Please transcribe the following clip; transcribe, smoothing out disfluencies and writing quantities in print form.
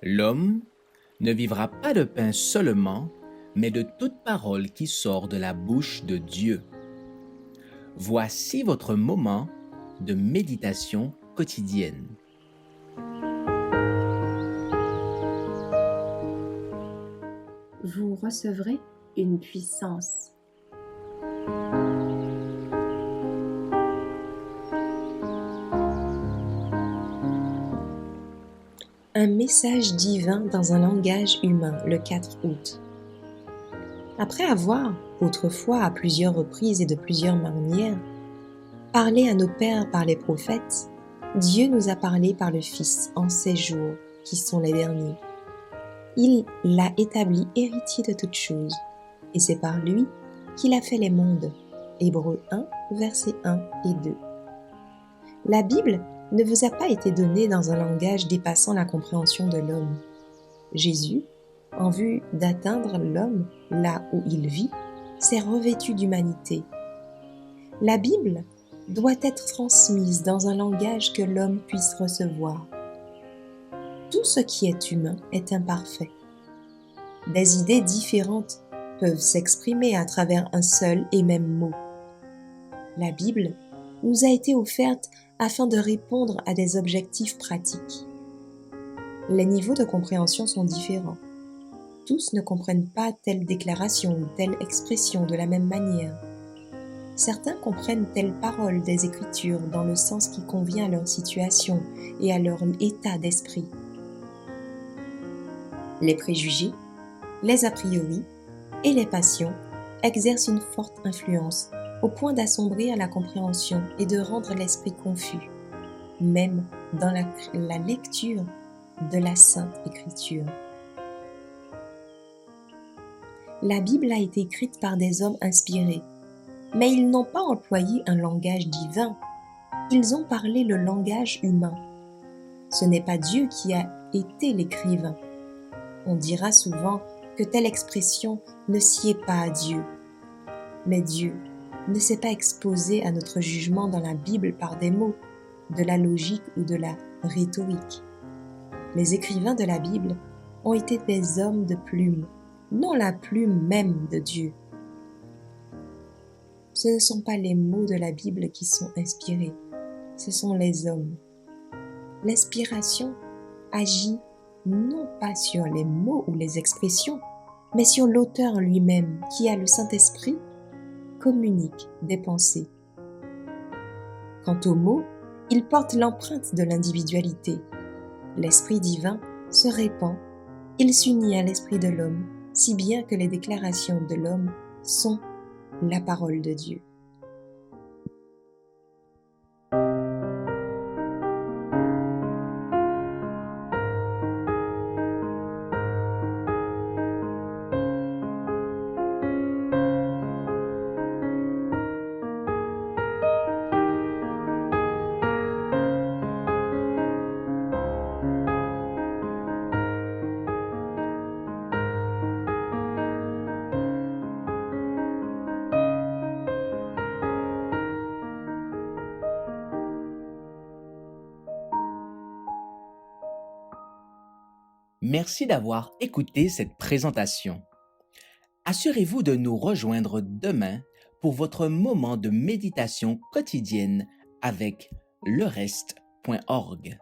L'homme ne vivra pas de pain seulement, mais de toute parole qui sort de la bouche de Dieu. Voici votre moment de méditation quotidienne. Vous recevrez une puissance. Un message divin dans un langage humain le 4 août. Après avoir, autrefois à plusieurs reprises et de plusieurs manières, parlé à nos pères par les prophètes, Dieu nous a parlé par le Fils en ces jours qui sont les derniers. Il l'a établi héritier de toutes choses, et c'est par lui qu'il a fait les mondes. Hébreux 1, versets 1 et 2. La Bible ne vous a pas été donnée dans un langage dépassant la compréhension de l'homme. Jésus, en vue d'atteindre l'homme là où il vit, s'est revêtu d'humanité. La Bible doit être transmise dans un langage que l'homme puisse recevoir. Tout ce qui est humain est imparfait. Des idées différentes peuvent s'exprimer à travers un seul et même mot. La Bible nous a été offerte afin de répondre à des objectifs pratiques. Les niveaux de compréhension sont différents. Tous ne comprennent pas telle déclaration ou telle expression de la même manière. Certains comprennent telle parole des Écritures dans le sens qui convient à leur situation et à leur état d'esprit. Les préjugés, les a priori et les passions exercent une forte influence au point d'assombrir la compréhension et de rendre l'esprit confus, même dans la lecture de la Sainte Écriture. La Bible a été écrite par des hommes inspirés, mais ils n'ont pas employé un langage divin, ils ont parlé le langage humain. Ce n'est pas Dieu qui a été l'écrivain. On dira souvent que telle expression ne sied pas à Dieu. Mais Dieu ne s'est pas exposé à notre jugement dans la Bible par des mots, de la logique ou de la rhétorique. Les écrivains de la Bible ont été des hommes de plume, non la plume même de Dieu. Ce ne sont pas les mots de la Bible qui sont inspirés, ce sont les hommes. L'inspiration agit non pas sur les mots ou les expressions, mais sur l'auteur lui-même qui a le Saint-Esprit communique des pensées. Quant aux mots, ils portent l'empreinte de l'individualité. L'Esprit divin se répand, il s'unit à l'Esprit de l'homme, si bien que les déclarations de l'homme sont la parole de Dieu. Merci d'avoir écouté cette présentation. Assurez-vous de nous rejoindre demain pour votre moment de méditation quotidienne avec lereste.org.